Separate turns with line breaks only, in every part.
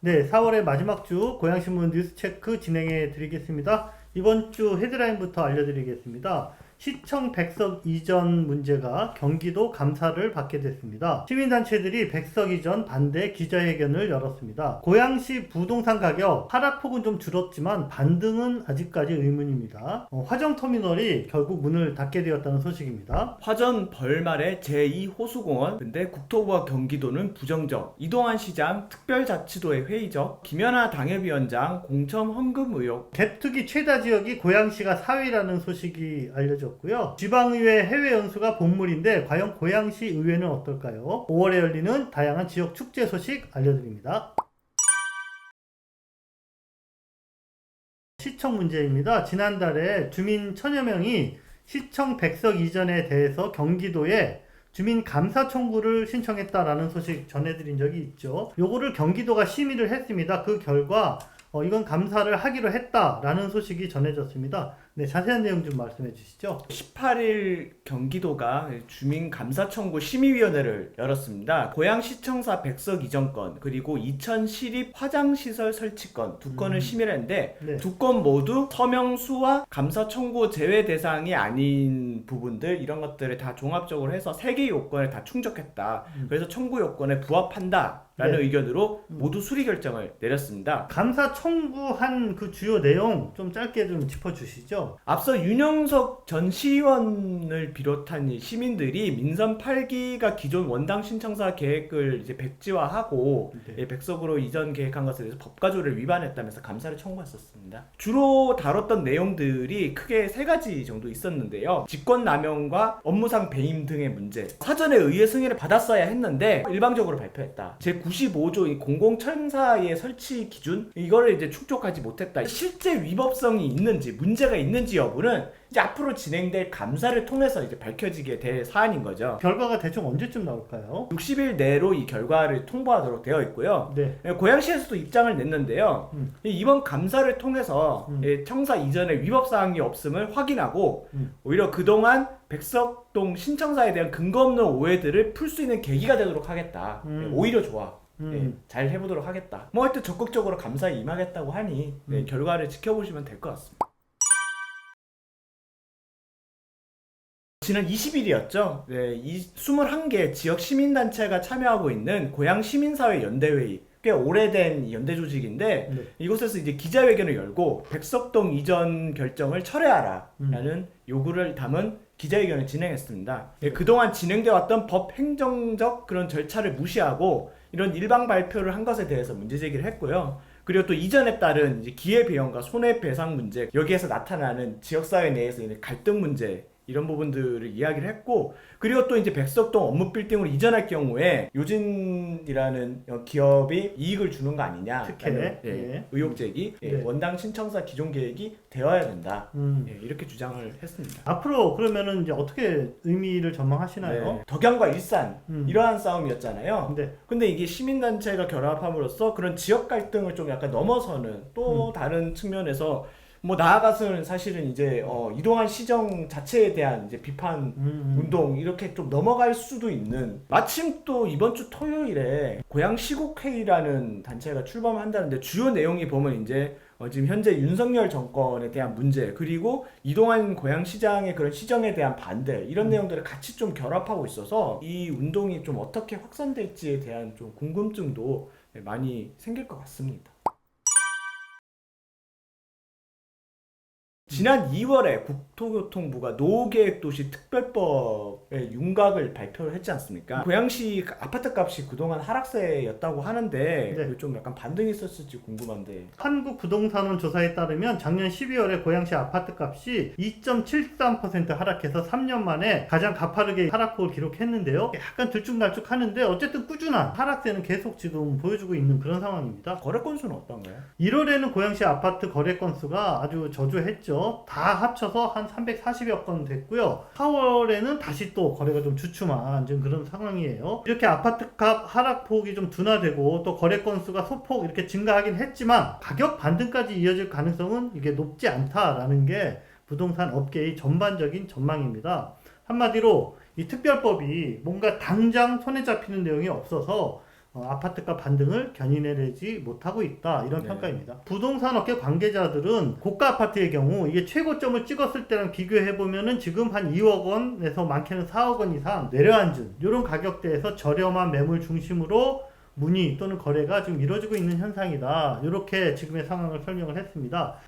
네, 4월의 마지막 주 고양신문 뉴스체크 진행해 드리겠습니다. 이번 주 헤드라인부터 알려드리겠습니다. 시청 백석 이전 문제가 경기도 감사를 받게 됐습니다. 시민단체들이 백석 이전 반대 기자회견을 열었습니다. 고양시 부동산 가격 하락폭은 좀 줄었지만 반등은 아직까지 의문입니다. 화정터미널이 결국 문을 닫게 되었다는 소식입니다.
화전 벌말의 제2호수공원, 근데 국토부와 경기도는 부정적, 이동환 시장 특별자치도의 회의적, 김연아 당협위원장 공천 헌금 의혹.
갭투기 최다 지역이 고양시가 4위라는 소식이 알려졌고요. 지방의회 해외 연수가 본물인데 과연 고양시 의회는 어떨까요? 5월에 열리는 다양한 지역 축제 소식 알려드립니다. 시청 문제입니다. 지난달에 주민 1000여 명이 시청 백석 이전에 대해서 경기도에 주민 감사 청구를 신청했다라는 소식 전해드린 적이 있죠. 요거를 경기도가 심의를 했습니다. 그 결과 이건 감사를 하기로 했다라는 소식이 전해졌습니다. 네, 자세한 내용 좀 말씀해 주시죠.
18일 경기도가 주민감사청구 심의위원회를 열었습니다. 고양시청사 백석 이전건, 그리고 이천 시립 화장시설 설치건 두 건을 심의를 했는데,
네.
두 건 모두 서명수와 감사 청구 제외 대상이 아닌 부분들, 이런 것들을 다 종합적으로 해서 3개의 요건을 다 충족했다. 그래서 청구 요건에 부합한다 라는
네.
의견으로 모두 수리 결정을 내렸습니다.
감사 청구한 그 주요 내용 좀 짧게 좀 짚어주시죠.
앞서 윤영석 전 시의원을 비롯한 이 시민들이 민선 8기가 기존 원당 신청사 계획을 이제 백지화하고
네.
백석으로 이전 계획한 것에 대해서 법가조를 위반했다면서 감사를 청구했었습니다. 주로 다뤘던 내용들이 크게 3가지 정도 있었는데요. 직권남용과 업무상 배임 등의 문제. 사전에 의회 승인을 받았어야 했는데 일방적으로 발표했다. 제95조 이 공공청사의 설치 기준, 이거를 이제 충족하지 못했다. 실제 위법성이 있는지, 문제가 있는지 여부는 이제 앞으로 진행될 감사를 통해서 이제 밝혀지게 될 사안인 거죠.
결과가 대충 언제쯤 나올까요?
60일 내로 이 결과를 통보하도록 되어 있고요.
네.
고양시에서도 입장을 냈는데요. 이번 감사를 통해서 청사 이전에 위법사항이 없음을 확인하고 오히려 그동안 백석동 신청사에 대한 근거 없는 오해들을 풀 수 있는 계기가 되도록 하겠다. 오히려 좋아. 잘 해보도록 하겠다. 뭐 하여튼 적극적으로 감사에 임하겠다고 하니 결과를 지켜보시면 될 것 같습니다. 지난 20일이었죠. 이 21개 지역 시민단체가 참여하고 있는 고양시민사회 연대회의, 꽤 오래된 연대 조직인데,
네.
이곳에서 이제 기자회견을 열고 백석동 이전 결정을 철회하라 라는 요구를 담은 기자회견을 진행했습니다. 그동안 진행되어 왔던 법 행정적 그런 절차를 무시하고 이런 일방 발표를 한 것에 대해서 문제 제기를 했고요. 그리고 또 이전에 따른 이제 기회배형과 손해배상 문제, 여기에서 나타나는 지역사회 내에서 갈등 문제, 이런 부분들을 이야기를 했고, 그리고 또 이제 백석동 업무 빌딩으로 이전할 경우에 요진이라는 기업이 이익을 주는 거 아니냐,
특혜.
의혹 제기,
네.
원당 신청사 기존 계획이 되어야 된다, 이렇게 주장을 했습니다.
앞으로 그러면은 이제 어떻게 의미를 전망하시나요?
네. 덕양과 일산 이러한 싸움이었잖아요.
네.
근데 이게 시민단체가 결합함으로써 그런 지역 갈등을 좀 약간 넘어서는 또 다른 측면에서 뭐 나아가서는 사실은 이제 이동환 시정 자체에 대한 이제 비판 운동, 이렇게 좀 넘어갈 수도 있는, 마침 또 이번 주 토요일에 고양시국회의라는 단체가 출범한다는데, 주요 내용이 보면 이제 지금 현재 윤석열 정권에 대한 문제, 그리고 이동환 고양시장의 그런 시정에 대한 반대, 이런 내용들을 같이 좀 결합하고 있어서 이 운동이 좀 어떻게 확산될지에 대한 좀 궁금증도 많이 생길 것 같습니다. 지난 2월에 국토교통부가 노후계획도시 특별법의 윤곽을 발표를 했지 않습니까? 고양시 아파트 값이 그동안 하락세였다고 하는데,
네.
좀 약간 반등이 있었을지 궁금한데.
한국부동산원 조사에 따르면 작년 12월에 고양시 아파트 값이 2.73% 하락해서 3년 만에 가장 가파르게 하락폭을 기록했는데요. 약간 들쭉날쭉하는데 어쨌든 꾸준한 하락세는 계속 지금 보여주고 있는 그런 상황입니다.
거래 건수는 어떤가요?
1월에는 고양시 아파트 거래 건수가 아주 저조했죠. 다 합쳐서 한 340여 건 됐고요. 4월에는 다시 또 거래가 좀 주춤한 지금 그런 상황이에요. 이렇게 아파트값 하락폭이 좀 둔화되고 또 거래 건수가 소폭 이렇게 증가하긴 했지만 가격 반등까지 이어질 가능성은 이게 높지 않다라는 게 부동산 업계의 전반적인 전망입니다. 한마디로 이 특별법이 뭔가 당장 손에 잡히는 내용이 없어서 아파트가 반등을 견인해내지 못하고 있다 이런
네.
평가입니다. 부동산 업계 관계자들은 고가 아파트의 경우 이게 최고점을 찍었을 때랑 비교해 보면은 지금 한 2억 원에서 많게는 4억 원 이상 내려앉은 이런 가격대에서 저렴한 매물 중심으로 문의 또는 거래가 지금 이루어지고 있는 현상이다. 이렇게 지금의 상황을 설명을 했습니다.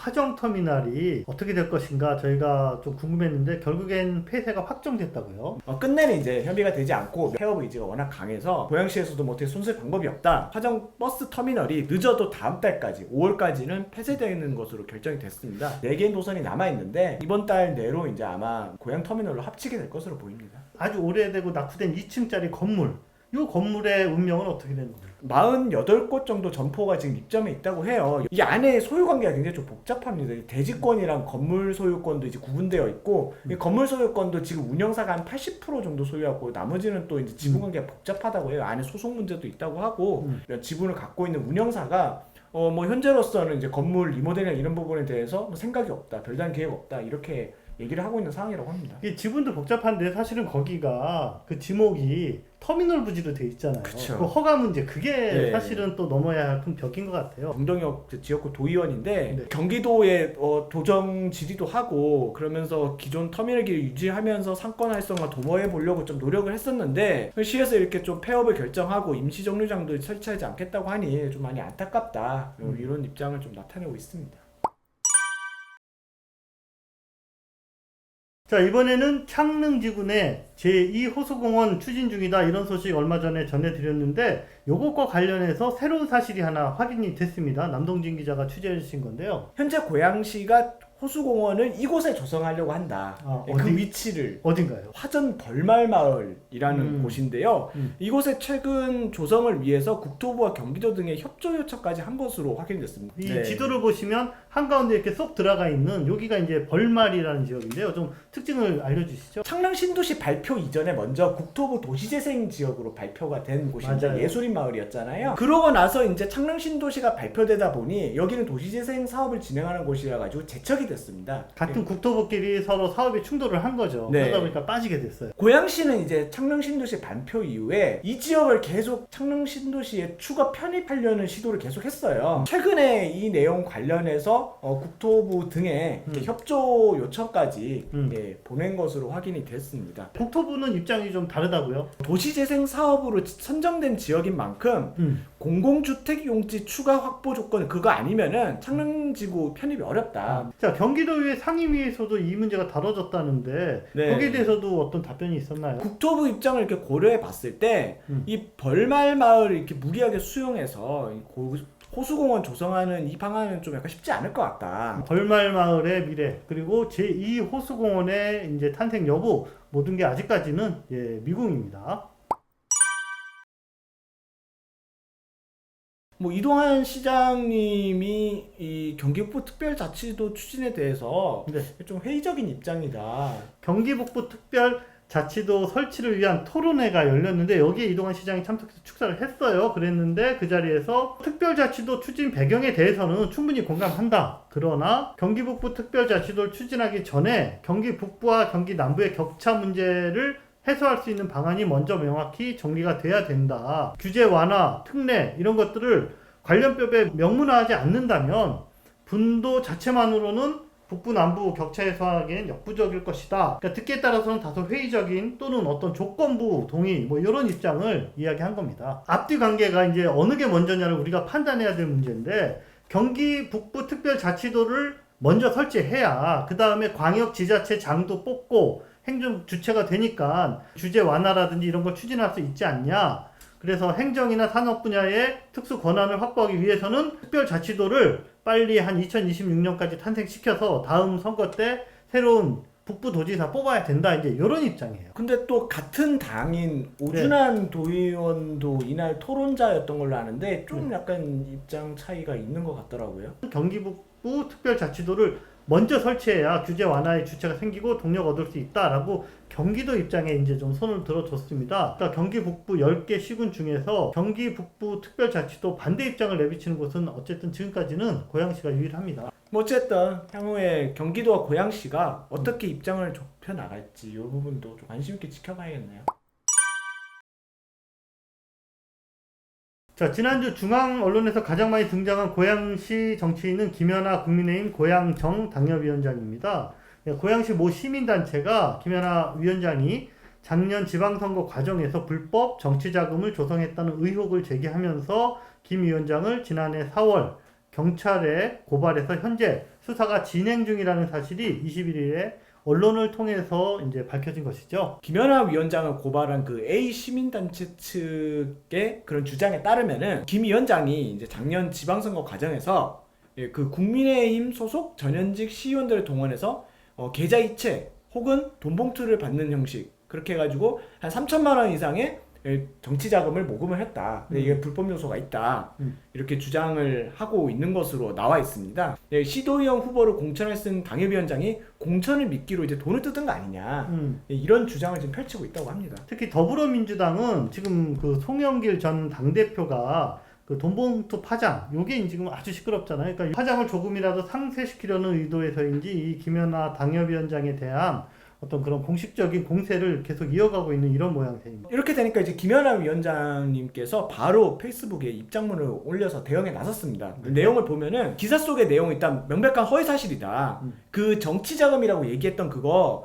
화정터미널이 어떻게 될 것인가 저희가 좀 궁금했는데 결국엔 폐쇄가 확정됐다고요.
끝내는 이제 협의가 되지 않고 폐업 의지가 워낙 강해서 고양시에서도 뭐 어떻게 손쓸 방법이 없다. 화정 버스 터미널이 늦어도 다음 달까지 5월까지는 폐쇄되는 것으로 결정이 됐습니다. 4개의 노선이 남아있는데 이번 달 내로 이제 아마 고양 터미널로 합치게 될 것으로 보입니다.
아주 오래되고 낙후된 2층짜리 건물 이 건물의 운명은 어떻게 되는 겁니까?
48곳 정도 점포가 지금 입점해 있다고 해요. 이 안에 소유관계가 굉장히 좀 복잡합니다. 대지권이랑 건물 소유권도 이제 구분되어 있고 이 건물 소유권도 지금 운영사가 한 80% 정도 소유하고 나머지는 또 이제 지분관계가 복잡하다고 해요. 안에 소송 문제도 있다고 하고 이런 지분을 갖고 있는 운영사가 뭐 현재로서는 이제 건물 리모델링 이런 부분에 대해서 뭐 생각이 없다, 별다른 계획 없다 이렇게 얘기를 하고 있는 상황이라고 합니다.
이게 지분도 복잡한데 사실은 거기가 그 지목이 터미널 부지로 돼 있잖아요.
그쵸.
그 허가 문제 그게
네.
사실은 또 넘어야 할 큰 벽인 것 같아요.
정동혁 지역구 도의원인데
네.
경기도에 도정 질의도 하고 그러면서 기존 터미널기를 유지하면서 상권 활성화 도모해 보려고 좀 노력을 했었는데 시에서 이렇게 좀 폐업을 결정하고 임시 정류장도 설치하지 않겠다고 하니 좀 많이 안타깝다 이런 입장을 좀 나타내고 있습니다.
자, 이번에는 창릉지구내 제2호수공원 추진 중이다 이런 소식 얼마 전에 전해드렸는데 요것과 관련해서 새로운 사실이 하나 확인이 됐습니다. 남동진 기자가 취재해 주신 건데요.
현재 고양시가 호수공원을 이곳에 조성하려고 한다. 그
어디?
위치를
어딘가요?
화전 벌말마을이라는 곳인데요. 이곳에 최근 조성을 위해서 국토부와 경기도 등의 협조 요청까지 한 것으로 확인됐습니다.
이 지도를 보시면 한가운데 이렇게 쏙 들어가 있는 여기가 이제 벌말이라는 지역인데요. 좀 특징을 알려주시죠.
창릉 신도시 발표 이전에 먼저 국토부 도시재생 지역으로 발표가 된 곳이 이제
맞아요.
예술인 마을이었잖아요. 그러고 나서 이제 창릉 신도시가 발표되다 보니 여기는 도시재생 사업을 진행하는 곳이라 가지고 제척이 됐습니다.
같은 국토부끼리 서로 사업에 충돌을 한 거죠.
네.
그러다 보니까 빠지게 됐어요.
고양시는 이제 창릉 신도시 발표 이후에 이 지역을 계속 창릉 신도시에 추가 편입하려는 시도를 계속 했어요. 최근에 이 내용 관련해서 국토부 등에 이렇게 협조 요청까지 보낸 것으로 확인이 됐습니다.
국토부는 입장이 좀 다르다고요?
도시재생 사업으로 선정된 지역인 만큼 공공주택 용지 추가 확보 조건 그거 아니면은 창릉지구 편입이 어렵다.
자, 경기도의회 상임위에서도 이 문제가 다뤄졌다는데
네.
거기에 대해서도 어떤 답변이 있었나요?
국토부 입장을 이렇게 고려해 봤을 때 이 벌말 마을을 이렇게 무리하게 수용해서 호수공원 조성하는 이 방안은 좀 약간 쉽지 않을 것 같다.
벌말 마을의 미래 그리고 제2호수공원의 이제 탄생 여부 모든 게 아직까지는 미궁입니다.
뭐 이동환 시장님이 이 경기북부 특별자치도 추진에 대해서
네.
좀 회의적인 입장이다.
경기북부 특별자치도 설치를 위한 토론회가 열렸는데 여기에 이동환 시장이 참석해서 축사를 했어요. 그랬는데 그 자리에서 특별자치도 추진 배경에 대해서는 충분히 공감한다. 그러나 경기북부 특별자치도를 추진하기 전에 경기 북부와 경기 남부의 격차 문제를 해소할 수 있는 방안이 먼저 명확히 정리가 돼야 된다. 규제 완화, 특례 이런 것들을 관련법에 명문화하지 않는다면 분도 자체만으로는 북부 남부 격차 해소하기엔 역부족일 것이다. 그러니까 듣기에 따라서는 다소 회의적인 또는 어떤 조건부 동의 뭐 이런 입장을 이야기한 겁니다. 앞뒤 관계가 이제 어느 게 먼저냐를 우리가 판단해야 될 문제인데 경기 북부 특별자치도를 먼저 설치해야 그 다음에 광역 지자체 장도 뽑고 행정 주체가 되니까 규제 완화라든지 이런 걸 추진할 수 있지 않냐. 그래서 행정이나 산업 분야의 특수 권한을 확보하기 위해서는 특별자치도를 빨리 한 2026년까지 탄생시켜서 다음 선거 때 새로운 북부도지사 뽑아야 된다. 이제 이런 입장이에요.
근데 또 같은 당인 오준환 도의원도 이날 토론자였던 걸로 아는데 좀 약간 입장 차이가 있는 것 같더라고요.
경기 북부 특별자치도를 먼저 설치해야 규제 완화의 주체가 생기고 동력 얻을 수 있다라고 경기도 입장에 이제 좀 손을 들어줬습니다. 그러니까 경기 북부 10개 시군 중에서 경기 북부 특별자치도 반대 입장을 내비치는 곳은 어쨌든 지금까지는 고양시가 유일합니다.
뭐 어쨌든 향후에 경기도와 고양시가 어떻게 입장을 좁혀 나갈지 이 부분도 좀 관심 있게 지켜봐야겠네요.
자, 지난주 중앙 언론에서 가장 많이 등장한 고양시 정치인은 김연아 국민의힘 고양정 당협위원장입니다. 고양시 모 시민단체가 김연아 위원장이 작년 지방선거 과정에서 불법 정치자금을 조성했다는 의혹을 제기하면서 김 위원장을 지난해 4월 경찰에 고발해서 현재 수사가 진행 중이라는 사실이 21일에 언론을 통해서 이제 밝혀진 것이죠.
김연아 위원장을 고발한 그 A 시민단체 측의 그런 주장에 따르면은 김 위원장이 이제 작년 지방선거 과정에서 그 국민의힘 소속 전현직 시의원들을 동원해서 계좌 이체 혹은 돈 봉투를 받는 형식 그렇게 해가지고 한 3천만 원 이상의 정치 자금을 모금을 했다. 근데 이게 불법 요소가 있다. 이렇게 주장을 하고 있는 것으로 나와 있습니다. 시도의원 후보를 공천에 쓴 당협위원장이 공천을 미끼로 이제 돈을 뜯은 거 아니냐. 이런 주장을 지금 펼치고 있다고 합니다.
특히 더불어민주당은 지금 그 송영길 전 당대표가 그 돈봉투 파장, 요게 지금 아주 시끄럽잖아요. 그러니까 파장을 조금이라도 상쇄시키려는 의도에서인지 이 김연아 당협위원장에 대한 어떤 그런 공식적인 공세를 계속 이어가고 있는 이런 모양새입니다.
이렇게 되니까 이제 김연아 위원장님께서 바로 페이스북에 입장문을 올려서 대응에 나섰습니다. 그 내용을 보면은 기사 속의 내용이 일단 명백한 허위 사실이다. 그 정치 자금이라고 얘기했던 그거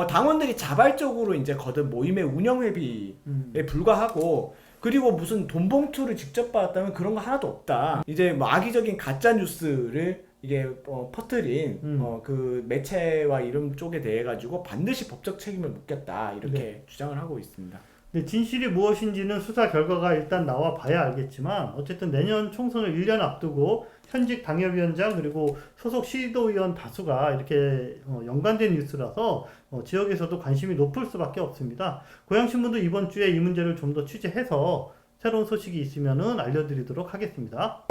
당원들이 자발적으로 이제 거둔 모임의 운영 회비에 불과하고 그리고 무슨 돈 봉투를 직접 받았다면 그런 거 하나도 없다. 이제 뭐 악의적인 가짜 뉴스를 이게 퍼뜨린 그 매체와 이름 쪽에 대해 가지고 반드시 법적 책임을 묻겠다 이렇게 주장을 하고 있습니다.
근데 진실이 무엇인지는 수사 결과가 일단 나와 봐야 알겠지만 어쨌든 내년 총선을 1년 앞두고 현직 당협위원장 그리고 소속 시도의원 다수가 이렇게 연관된 뉴스라서 지역에서도 관심이 높을 수밖에 없습니다. 고양신문도 이번 주에 이 문제를 좀 더 취재해서 새로운 소식이 있으면은 알려드리도록 하겠습니다.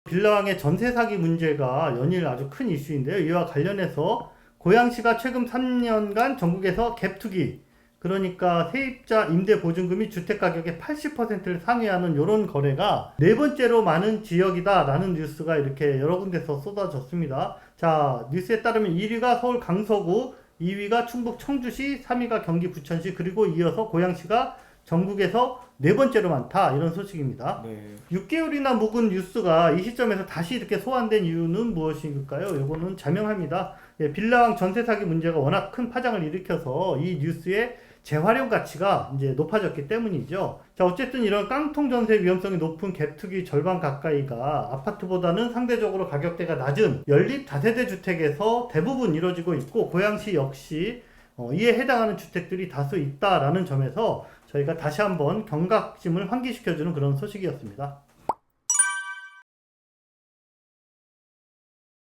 빌라왕의 전세 사기 문제가 연일 아주 큰 이슈인데요. 이와 관련해서 고양시가 최근 3년간 전국에서 갭투기, 그러니까 세입자 임대 보증금이 주택가격의 80%를 상회하는 이런 거래가 네 번째로 많은 지역이다라는 뉴스가 이렇게 여러 군데서 쏟아졌습니다. 자, 뉴스에 따르면 1위가 서울 강서구, 2위가 충북 청주시, 3위가 경기 부천시, 그리고 이어서 고양시가 전국에서 네 번째로 많다 이런 소식입니다.
네.
6개월이나 묵은 뉴스가 이 시점에서 다시 이렇게 소환된 이유는 무엇일까요? 이거는 자명합니다. 빌라왕 전세 사기 문제가 워낙 큰 파장을 일으켜서 이 뉴스의 재활용 가치가 이제 높아졌기 때문이죠. 자, 어쨌든 이런 깡통 전세 위험성이 높은 갭투기 절반 가까이가 아파트보다는 상대적으로 가격대가 낮은 연립 다세대 주택에서 대부분 이루어지고 있고 고양시 역시 이에 해당하는 주택들이 다수 있다라는 점에서 저희가 다시 한번 경각심을 환기시켜주는 그런 소식이었습니다.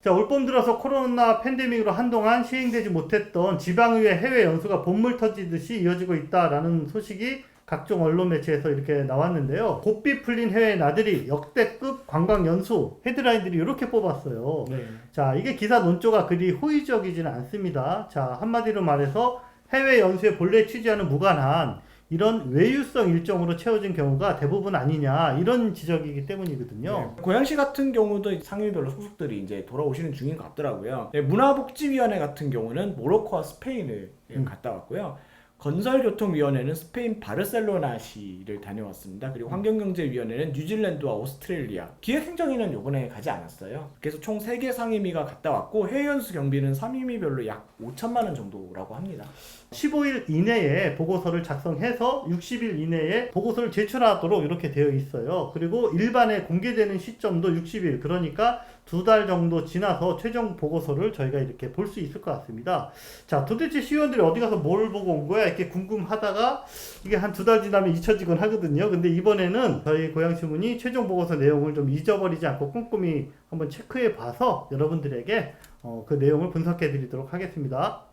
자, 올봄 들어서 코로나 팬데믹으로 한동안 시행되지 못했던 지방의회 해외 연수가 본물 터지듯이 이어지고 있다라는 소식이 각종 언론 매체에서 이렇게 나왔는데요. 고삐 풀린 해외 나들이 역대급 관광 연수 헤드라인들이 이렇게 뽑았어요.
네.
자, 이게 기사 논조가 그리 호의적이지는 않습니다. 자, 한마디로 말해서 해외 연수의 본래 취지와는 무관한 이런 외유성 일정으로 채워진 경우가 대부분 아니냐 이런 지적이기 때문이거든요.
네. 고양시 같은 경우도 상임위별로 소속들이 이제 돌아오시는 중인 것 같더라고요. 네, 문화복지위원회 같은 경우는 모로코와 스페인을 갔다 왔고요. 건설교통위원회는 스페인 바르셀로나시를 다녀왔습니다. 그리고 환경경제위원회는 뉴질랜드와 오스트레일리아, 기획행정위는 요번에 가지 않았어요. 그래서 총 3개 상임위가 갔다 왔고 해외연수 경비는 상임위별로 약 5천만 원 정도라고 합니다.
15일 이내에 보고서를 작성해서 60일 이내에 보고서를 제출하도록 이렇게 되어 있어요. 그리고 일반에 공개되는 시점도 60일, 그러니까 2달 정도 지나서 최종 보고서를 저희가 이렇게 볼 수 있을 것 같습니다. 자, 도대체 시의원들이 어디 가서 뭘 보고 온 거야? 이렇게 궁금하다가 이게 한 2달 지나면 잊혀지곤 하거든요. 근데 이번에는 저희 고양신문이 최종 보고서 내용을 좀 잊어버리지 않고 꼼꼼히 한번 체크해 봐서 여러분들에게 그 내용을 분석해 드리도록 하겠습니다.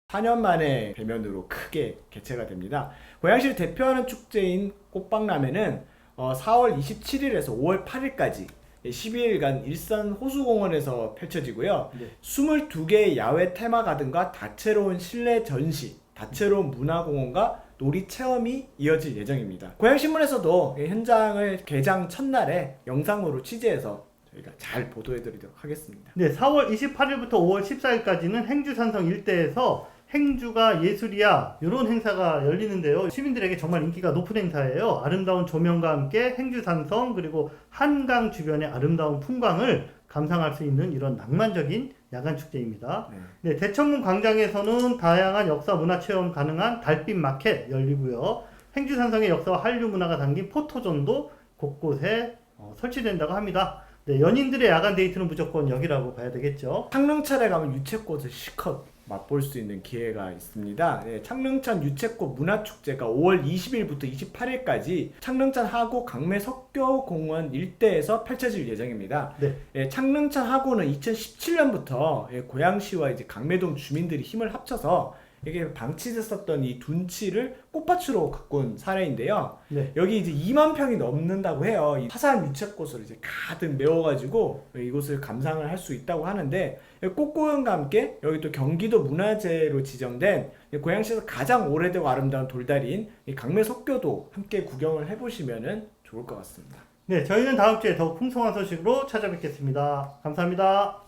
4년 만에 대면으로 크게 개최가 됩니다. 고양시를 대표하는 축제인 꽃박람회는 4월 27일에서 5월 8일까지 12일간 일산 호수공원에서 펼쳐지고요.
네.
22개의 야외 테마 가든과 다채로운 실내 전시, 다채로운 문화공원과 놀이 체험이 이어질 예정입니다. 고양신문에서도 현장을 개장 첫날에 영상으로 취재해서 저희가 잘 보도해드리도록 하겠습니다.
네, 4월 28일부터 5월 14일까지는 행주산성 일대에서 행주가 예술이야 이런 행사가 열리는데요. 시민들에게 정말 인기가 높은 행사예요. 아름다운 조명과 함께 행주산성 그리고 한강 주변의 아름다운 풍광을 감상할 수 있는 이런 낭만적인 야간 축제입니다. 네, 대천문 광장에서는 다양한 역사 문화 체험 가능한 달빛 마켓 열리고요. 행주산성의 역사와 한류 문화가 담긴 포토존도 곳곳에 설치된다고 합니다. 네, 연인들의 야간 데이트는 무조건 여기라고 봐야 되겠죠.
창릉천에 가면 유채꽃을 실컷 맛볼 수 있는 기회가 있습니다. 네, 창릉천 유채꽃 문화축제가 5월 20일부터 28일까지 창릉천 하구 강매 석교공원 일대에서 펼쳐질 예정입니다.
네.
창릉천 하구는 2017년부터 고양시와 이제 강매동 주민들이 힘을 합쳐서 이게 방치됐었던 이 둔치를 꽃밭으로 가꾼 사례인데요.
네.
여기 이제 2만 평이 넘는다고 해요. 이 화사한 유채꽃을 이제 가득 메워가지고 이곳을 감상을 할 수 있다고 하는데, 꽃구경과 함께 여기 또 경기도 문화재로 지정된 고양시에서 가장 오래되고 아름다운 돌다리인 이 강매 석교도 함께 구경을 해보시면 좋을 것 같습니다.
네, 저희는 다음 주에 더욱 풍성한 소식으로 찾아뵙겠습니다. 감사합니다.